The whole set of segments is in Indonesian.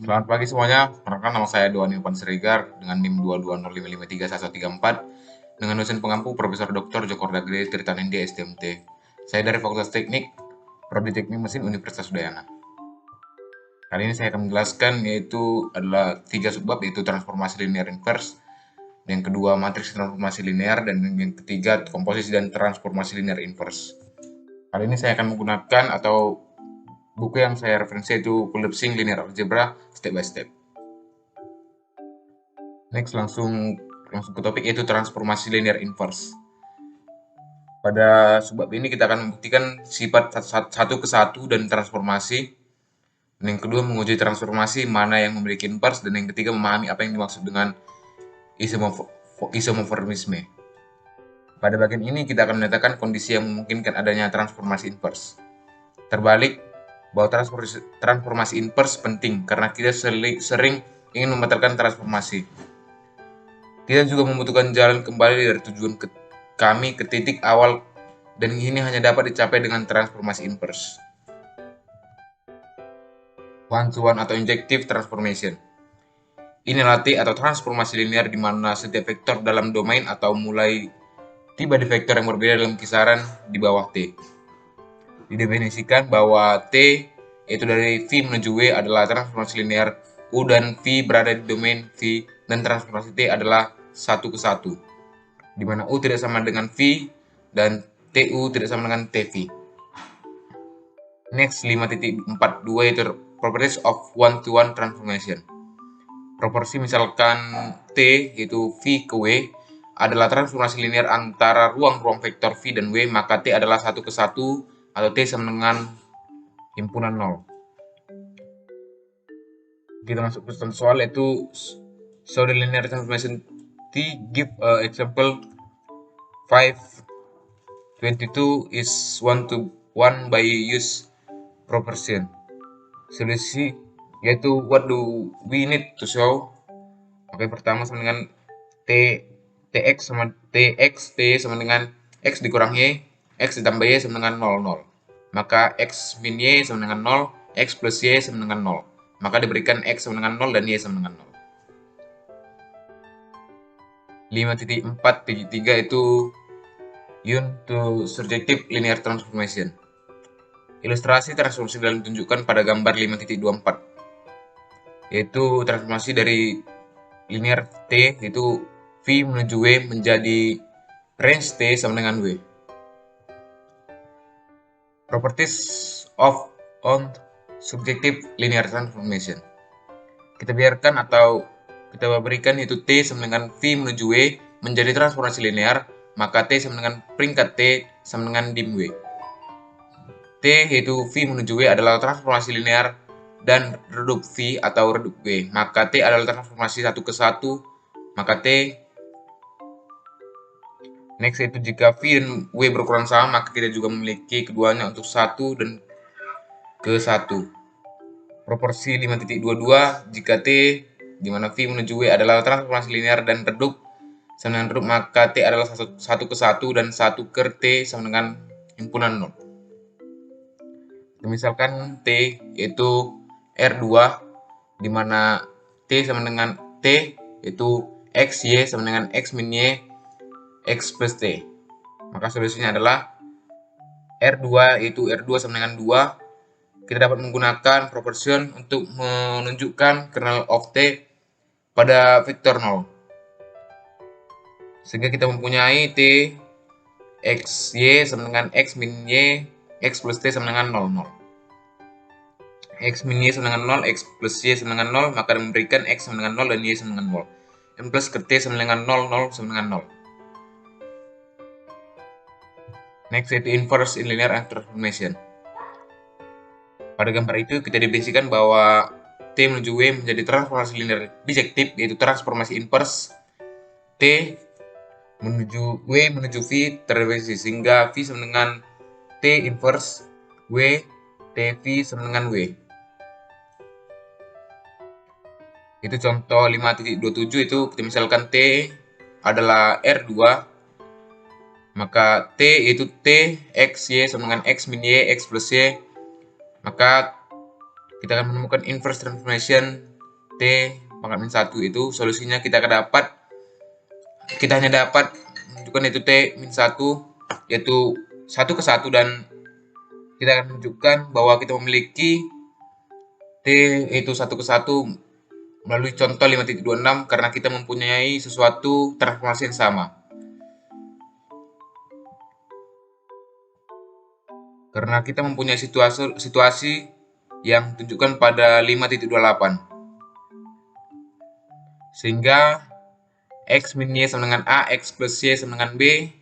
Selamat pagi semuanya, perkenalkan nama saya Doan Ilvan Siregar dengan NIM 220553134 dengan dosen pengampu Profesor Dr. Djoko Dagre Tirtanindi STMT. Saya dari Fakultas Teknik, Prodi Teknik Mesin Universitas Udayana. Kali ini saya akan menjelaskan yaitu adalah 3 subbab, yaitu transformasi linear inverse, yang kedua matriks transformasi linear, dan yang ketiga komposisi dan transformasi linear inverse. Kali ini saya akan menggunakan atau buku yang saya referensi yaitu Collapsing Linear Algebra Step by Step. Next, langsung ke topik yaitu transformasi linear inverse. Pada subbab ini kita akan membuktikan sifat satu ke satu dan transformasi. Dan yang kedua menguji transformasi mana yang memiliki inverse, dan yang ketiga memahami apa yang dimaksud dengan isomorfisme. Pada bagian ini kita akan menyatakan kondisi yang memungkinkan adanya transformasi inverse. Terbalik, bahwa transformasi inverse penting karena kita sering ingin membatalkan transformasi. Kita juga membutuhkan jalan kembali dari tujuan kami ke titik awal, dan ini hanya dapat dicapai dengan transformasi inverse. One-to-one atau injective transformation. Inilah T atau transformasi linear di mana setiap vektor dalam domain atau mulai tiba di vektor yang berbeda dalam kisaran di bawah T. Didefinisikan bahwa T yaitu dari V menuju W adalah transformasi linear U dan V berada di domain V, dan transformasi T adalah 1 ke 1, di mana U tidak sama dengan V dan TU tidak sama dengan TV. Next, 5.42 yaitu properties of one-to-one transformation. Proporsi misalkan T yaitu V ke W adalah transformasi linear antara ruang-ruang vektor V dan W, maka T adalah 1 ke 1 atau T sama dengan himpunan 0. Kita masuk ke soal yaitu so the linear transformation T give example 522 is 1 to 1 by use proportion. Solusi yaitu what do we need to show? Oke, pertama sama dengan tx sama tx, t sama dengan x dikurang y, x ditambah y sama dengan 0, 0. Maka x min y sama dengan 0, x plus y sama dengan 0. Maka diberikan x sama dengan 0 dan y sama dengan 0. 5.4.3 itu to surjective linear transformation. Ilustrasi transformasi dalam ditunjukkan pada gambar 5.24, yaitu transformasi dari linear T yaitu V menuju W menjadi range T sama dengan W. Properties of on subjective linear transformation. Kita biarkan atau kita berikan yaitu T sama dengan V menuju W menjadi transformasi linear, maka T sama dengan peringkat T sama dengan dim W. T yaitu V menuju W adalah transformasi linear dan redup V atau redup W, maka T adalah transformasi 1 ke 1, maka T. Next yaitu jika V dan W berukuran sama, maka kita juga memiliki keduanya untuk 1 dan ke 1. Proporsi 5.22 jika T di mana V menuju W adalah transformasi linear dan redup sama dengan redup, maka T adalah 1 ke 1 dan 1 ke T sama dengan himpunan 0. Misalkan T yaitu R2 di mana T sama dengan T yaitu X, Y sama dengan X min Y, X plus T. Maka solusinya adalah R2 yaitu R2 sama dengan 2. Kita dapat menggunakan proportion untuk menunjukkan kernel of T pada vektor 0. Sehingga kita mempunyai T X, Y sama dengan X min Y, X plus T sama dengan 0, 0. X min Y sama dengan 0, X plus Y sama dengan 0, maka memberikan X sama dengan 0 dan Y sama dengan 0. M plus ke T sama dengan 0, 0 sama dengan 0. Next yaitu inverse in linear transformation. Pada gambar itu kita definisikan bahwa T menuju W menjadi transformasi linear bijektif, yaitu transformasi inverse T menuju W menuju V terdefinisi, sehingga V sama dengan T inverse W, TV sama dengan W. Itu contoh 5.27 itu kita misalkan T adalah R2, maka T yaitu T X Y sama dengan X min Y, X plus Y, maka kita akan menemukan inverse transformation T pangkat min 1 itu solusinya kita hanya dapat menunjukkan itu T min 1 yaitu 1 ke 1, dan kita akan menunjukkan bahwa kita memiliki T itu 1 ke 1 melalui contoh 5.26 karena kita mempunyai sesuatu transformasi yang sama. Karena kita mempunyai situasi yang tunjukkan pada 5.28. Sehingga X min Y sama dengan A, X plus Y sama dengan B.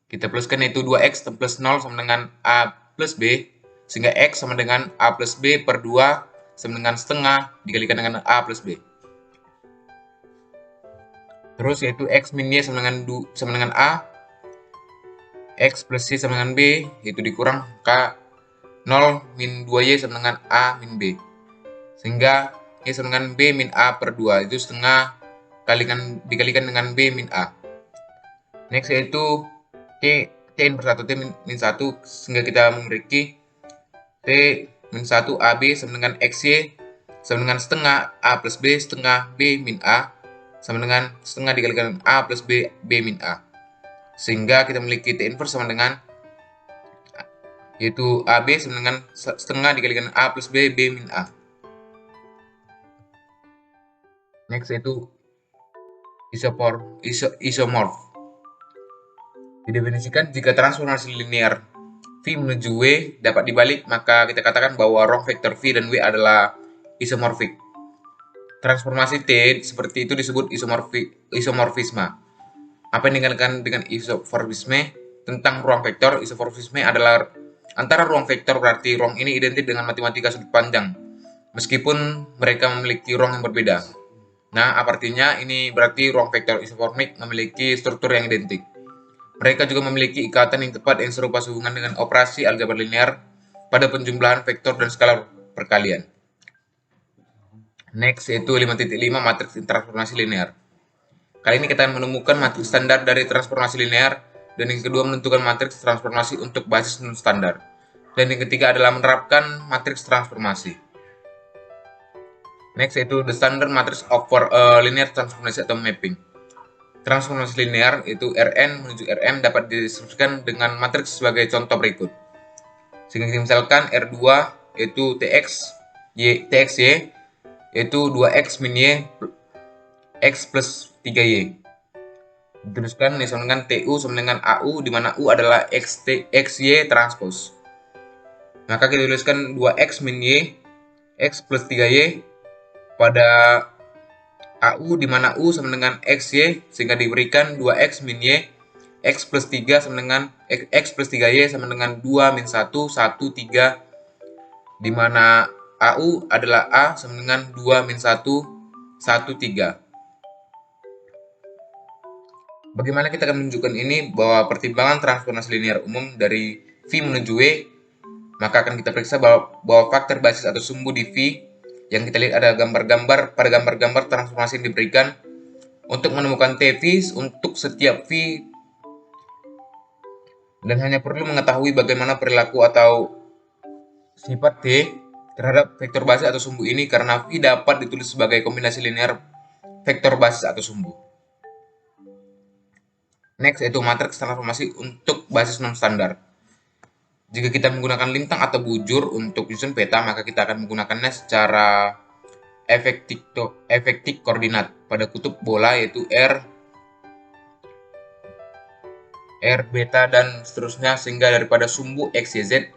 Kita pluskan yaitu 2X plus 0 sama dengan A plus B. Sehingga X sama dengan A plus B per 2 sama dengan setengah dikalikan dengan A plus B. Terus yaitu X min Y sama dengan A, X plus Y sama dengan B, itu dikurang K 0 min 2Y sama dengan A min B. Sehingga Y sama dengan B min A per 2, itu setengah dikalikan dengan B min A. Next yaitu T per 1, T min 1, sehingga kita memiliki T min 1 AB sama dengan XY sama dengan setengah A plus B setengah B min A sama dengan setengah dikalikan A plus B min A. Sehingga kita memiliki T inverse sama dengan yaitu AB sama dengan setengah dikalikan A plus B min A. Next yaitu isomorph. Didefinisikan jika transformasi linear V menuju W dapat dibalik, maka kita katakan bahwa ruang vektor V dan W adalah isomorfik. Transformasi T seperti itu disebut isomorfisme. Apa yang dikatakan dengan isomorfisme tentang ruang vektor? Isomorfisme adalah antara ruang vektor, berarti ruang ini identik dengan matematika sudut panjang, meskipun mereka memiliki ruang yang berbeda. Nah, artinya ini berarti ruang vektor isomorfik memiliki struktur yang identik. Mereka juga memiliki ikatan yang tepat yang serupa sehubungan dengan operasi aljabar linear pada penjumlahan vektor dan skala perkalian. Next yaitu 5.5 matriks transformasi linear. Kali ini kita akan menemukan matriks standar dari transformasi linear, dan yang kedua menentukan matriks transformasi untuk basis non standar. Dan yang ketiga adalah menerapkan matriks transformasi. Next yaitu the standard matrix of linear transformation atau mapping. Transformasi linear itu Rn menuju Rm dapat dideskripsikan dengan matriks sebagai contoh berikut. Sehingga misalkan R2 yaitu TXY yaitu 2X min Y X plus 3Y. Diteruskan sama dengan TU sama dengan AU, di mana U adalah XY transpose. Maka kita tuliskan 2X min Y X plus 3Y pada AU, di mana U sama dengan XY, sehingga diberikan 2X min Y X plus 3 sama dengan X plus 3Y sama dengan 2 min 1, 1, 3, di mana AU adalah A sama dengan 2 min 1, 1, 3. Bagaimana kita akan menunjukkan ini bahwa pertimbangan transformasi linear umum dari V menuju W, maka akan kita periksa bahwa faktor basis atau sumbu di V yang kita lihat ada pada gambar-gambar transformasi yang diberikan untuk menemukan TV untuk setiap V, dan hanya perlu mengetahui bagaimana perilaku atau sifat T terhadap vektor basis atau sumbu ini, karena V dapat ditulis sebagai kombinasi linear vektor basis atau sumbu. Next yaitu matriks transformasi untuk basis non standar. Jika kita menggunakan lintang atau bujur untuk menyusun peta, maka kita akan menggunakannya secara efektif koordinat pada kutub bola, yaitu R, beta, dan seterusnya, sehingga daripada sumbu X, Y, Z.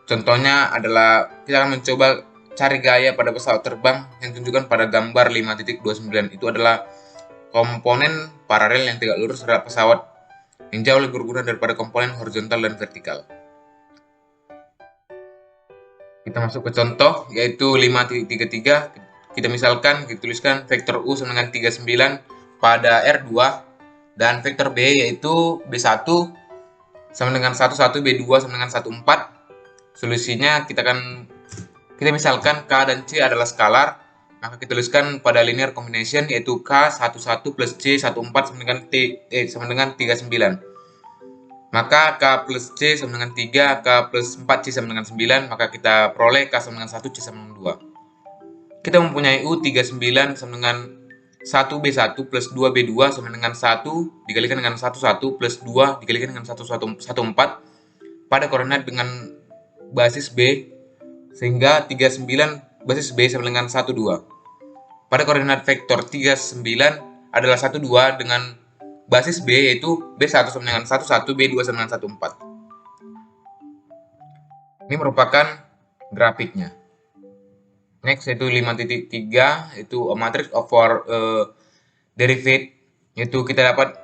Contohnya adalah kita akan mencoba cari gaya pada pesawat terbang yang tunjukkan pada gambar 5.29. Itu adalah komponen paralel yang tegak lurus terhadap pesawat yang jauh lebih berguna daripada komponen horizontal dan vertikal. Kita masuk ke contoh, yaitu 5.33. Kita misalkan dituliskan vektor U sama dengan 39 pada R2, dan vektor B yaitu B1 sama dengan 11, B2 sama dengan 14. Solusinya kita misalkan K dan C adalah skalar, maka kita tuliskan pada linear combination yaitu K11 plus C14 sama dengan 39. Maka K plus C sama dengan 3, K plus 4 C sama dengan 9, maka kita peroleh K sama dengan 1, C sama dengan kita mempunyai U39 sama dengan 1B1 plus 2B2 sama dengan 1 dikalikan dengan 11 plus 2 dikalikan dengan 1114 pada koordinat dengan basis B, sehingga 39 basis B sama dengan 12. Pada koordinat vektor 39 adalah 12 dengan basis B, yaitu B1 sama dengan 11, B2 sama dengan 14. Ini merupakan grafiknya. Next yaitu 5.3, itu a matrix of derivative, yaitu kita dapat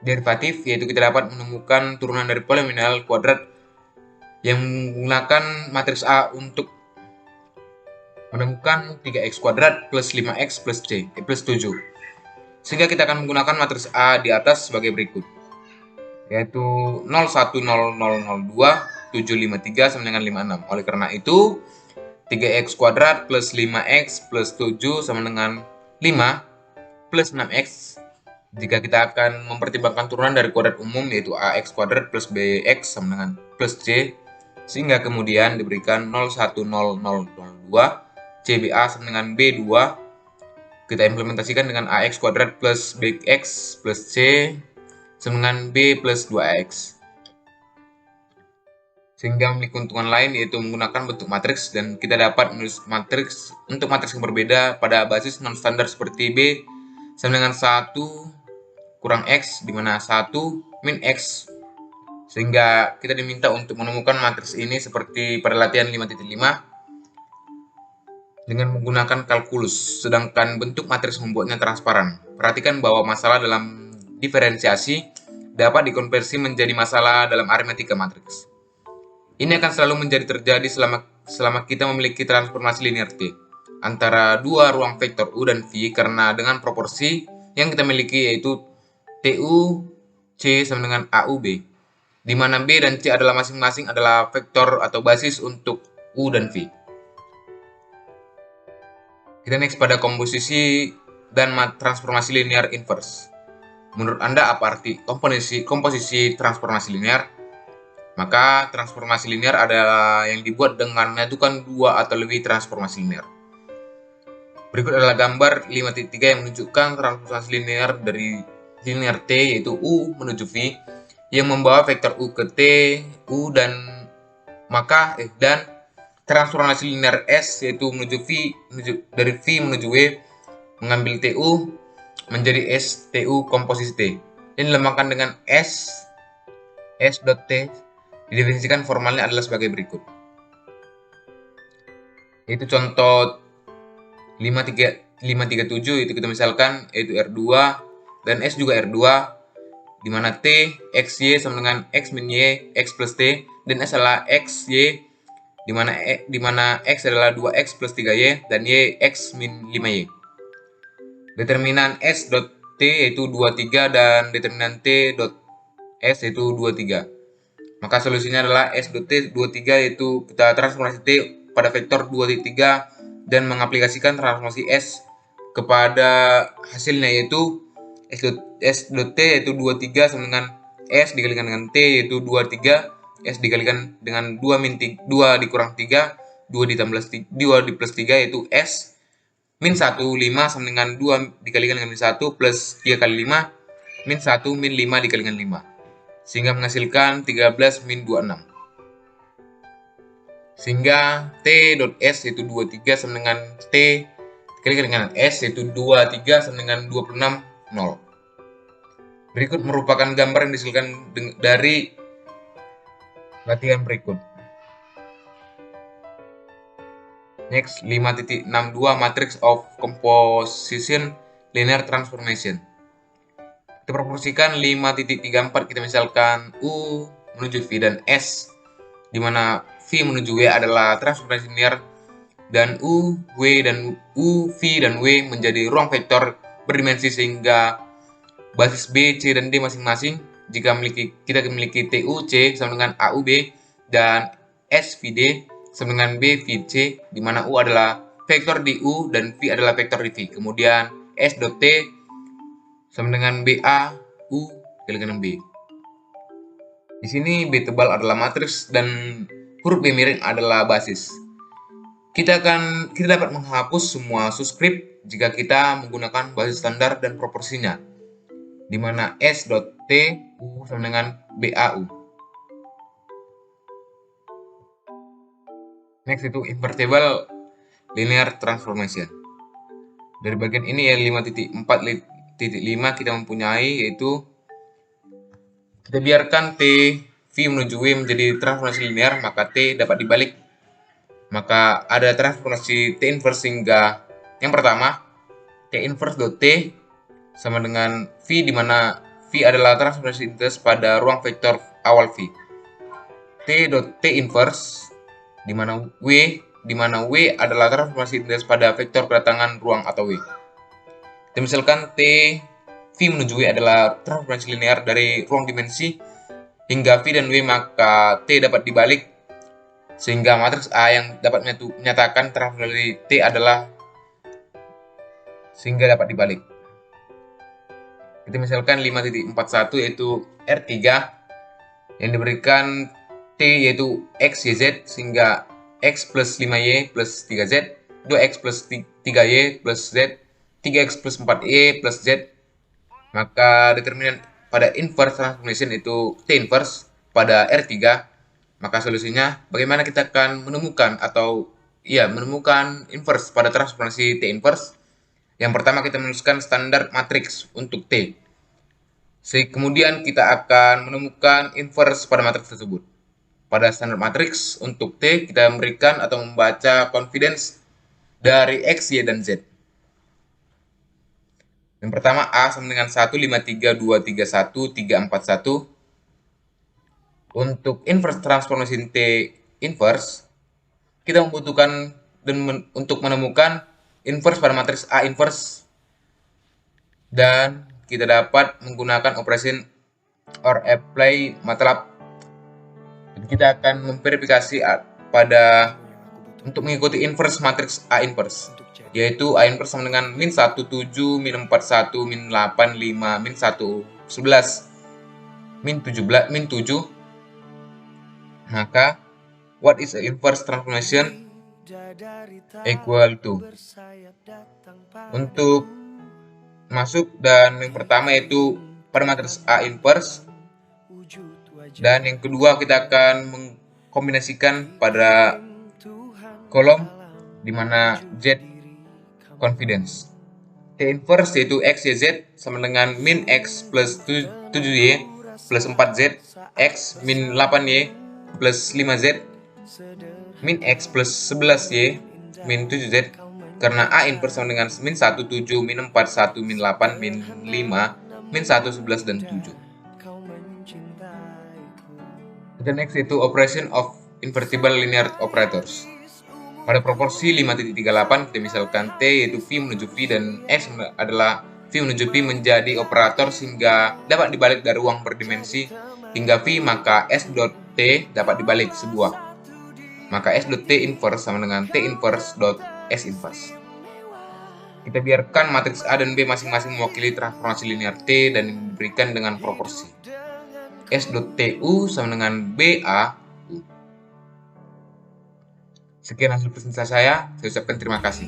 derivatif, yaitu kita dapat menemukan turunan dari polinomial kuadrat yang menggunakan matriks A untuk menemukan 3x kuadrat plus 5x plus c plus 7. Sehingga kita akan menggunakan matriks A di atas sebagai berikut, yaitu 0, 1, 0, 0, 0, 2, 7, 5, 3 sama dengan 56. Oleh karena itu 3x kuadrat plus 5x plus 7 sama dengan 5 plus 6x. Jika kita akan mempertimbangkan turunan dari kuadrat umum, yaitu ax kuadrat plus bx sama dengan plus c, sehingga kemudian diberikan 0, 1, 0, 0, 0, 2, cba sama dengan b2. Kita implementasikan dengan ax kuadrat plus bx plus c sama dengan b plus 2ax. Sehingga memiliki keuntungan lain, yaitu menggunakan bentuk matriks, dan kita dapat menulis matriks untuk matriks yang berbeda pada basis non standar seperti B sama dengan 1 kurang X, di mana 1 min X. Sehingga kita diminta untuk menemukan matriks ini seperti pada latihan 5.5 dengan menggunakan kalkulus, sedangkan bentuk matriks membuatnya transparan. Perhatikan bahwa masalah dalam diferensiasi dapat dikonversi menjadi masalah dalam aritmatika matriks. Ini akan selalu menjadi terjadi selama kita memiliki transformasi linear T antara dua ruang vektor U dan V, karena dengan proporsi yang kita miliki yaitu TU C sama dengan AU B, di mana B dan C adalah masing-masing adalah vektor atau basis untuk U dan V. Kita next pada komposisi dan transformasi linear inverse. Menurut Anda apa arti komposisi transformasi linear? Maka transformasi linear adalah yang dibuat dengan menyatukan dua atau lebih transformasi linear. Berikut adalah gambar 5.3 yang menunjukkan transformasi linear dari linear T, yaitu U menuju V, yang membawa vektor U ke T, U, dan transformasi linear S, yaitu dari V menuju W, mengambil TU menjadi S TU komposisi T. Ini dilambangkan dengan S dot T. Didefinisikan formalnya adalah sebagai berikut. Itu contoh 537, itu kita misalkan yaitu R2 dan S juga R2, di mana T XY sama dengan X min Y X plus T, dan S adalah XY, di mana X adalah 2X plus 3Y dan Y X min 5Y. Determinan S dot T yaitu 23 dan determinan T dot S yaitu 23. Maka solusinya adalah S dot T 23, yaitu kita transformasi T pada vektor 23 dan mengaplikasikan transformasi S kepada hasilnya, yaitu S dot T yaitu 23 sama dengan S dikalikan dengan T yaitu 23, S dikalikan dengan 2 dikurang 3, 2 di plus 3 yaitu S min 1, 5 sama dengan 2 dikalikan dengan 1 plus 3 kali 5, min 1 min 5 dikalikan 5. Sehingga menghasilkan 13 min 26. Sehingga T dot S yaitu 23 sama dengan T dikalikan dengan S yaitu 23 sama dengan 26, 0. Berikut merupakan gambar yang dihasilkan dari latihan berikut. Next, 5.62 Matrix of Composition Linear Transformation. Kita proporsikan 5.34, kita misalkan U menuju V dan S, di mana V menuju W adalah transformasi linear, dan U, V dan W menjadi ruang vektor berdimensi, sehingga basis B, C, dan D masing-masing jika kita memiliki TU C sama dengan AU B dan S V D sama dengan B V C, di mana U adalah vektor di U dan V adalah vektor di V. Kemudian S dot T sama dengan BA U dikalikan B. Di sini B tebal adalah matriks dan huruf B miring adalah basis. kita dapat menghapus semua subscript jika kita menggunakan basis standar dan proporsinya, di mana S.T U sama dengan BAU. Next itu invertible linear transformation. Dari bagian ini ya 5.4.5 kita mempunyai, yaitu kita biarkan T V menuju W menjadi transformasi linear, maka T dapat dibalik. Maka ada transformasi T inverse hingga yang pertama T inverse dot T sama dengan V, di mana V adalah transformasi inverse pada ruang vektor awal V. T dot T inverse di mana W adalah transformasi inverse pada vektor kedatangan ruang atau W. Dan misalkan T V menuju W adalah transformasi linear dari ruang dimensi hingga V dan W, maka T dapat dibalik sehingga matriks A yang dapat menyatakan transformasi T adalah sehingga dapat dibalik. Kita misalkan 5.41 yaitu R3 yang diberikan T yaitu X, Y, Z, sehingga X plus 5Y plus 3Z, 2X plus 3Y plus Z, 3X plus 4Y plus Z. Maka determinan pada inverse transformation itu T inverse pada R3. Maka solusinya bagaimana kita akan menemukan menemukan inverse pada transformasi T inverse. Yang pertama kita menuliskan standar matriks untuk T. Kemudian kita akan menemukan inverse pada matriks tersebut. Pada standar matriks untuk T kita memberikan atau membaca confidence dari X, Y, dan Z. Yang pertama A sama dengan 1, 5, 3, 2, 3, 1, 3, 4, 1. Untuk inverse transformation T inverse, kita membutuhkan untuk menemukan inverse pada matriks A inverse, dan kita dapat menggunakan operation or apply MATLAB. Kita akan memverifikasi untuk mengikuti inverse matriks A inverse, yaitu A inverse sama dengan min 1, 7, min 4, 1, min 8, 5, min 1, 11, min 7. Maka what is a inverse transformation equal to, untuk masuk, dan yang pertama yaitu pada matriks A inverse, dan yang kedua kita akan mengkombinasikan pada kolom di mana Z confidence. T inverse yaitu X, Y, Z sama dengan min X plus 7Y plus 4Z, X min 8Y plus 5Z, min X plus 11Y min 7Z, karena A inverse sama dengan min 1, 7, min 4, 1, min 8, min 5, min 1, 11, dan 7. The next itu operation of invertible linear operators. Pada proporsi 5.38 kita misalkan T yaitu V menuju V dan S adalah V menuju P menjadi operator sehingga dapat dibalik dari ruang berdimensi hingga V, maka S.T dapat dibalik sebuah. Maka S.T inverse sama dengan T inverse dot S inverse. Kita biarkan matriks A dan B masing-masing mewakili transformasi linear T dan diberikan dengan proporsi. S.TU sama dengan BAU. Sekian hasil presentasi saya ucapkan terima kasih.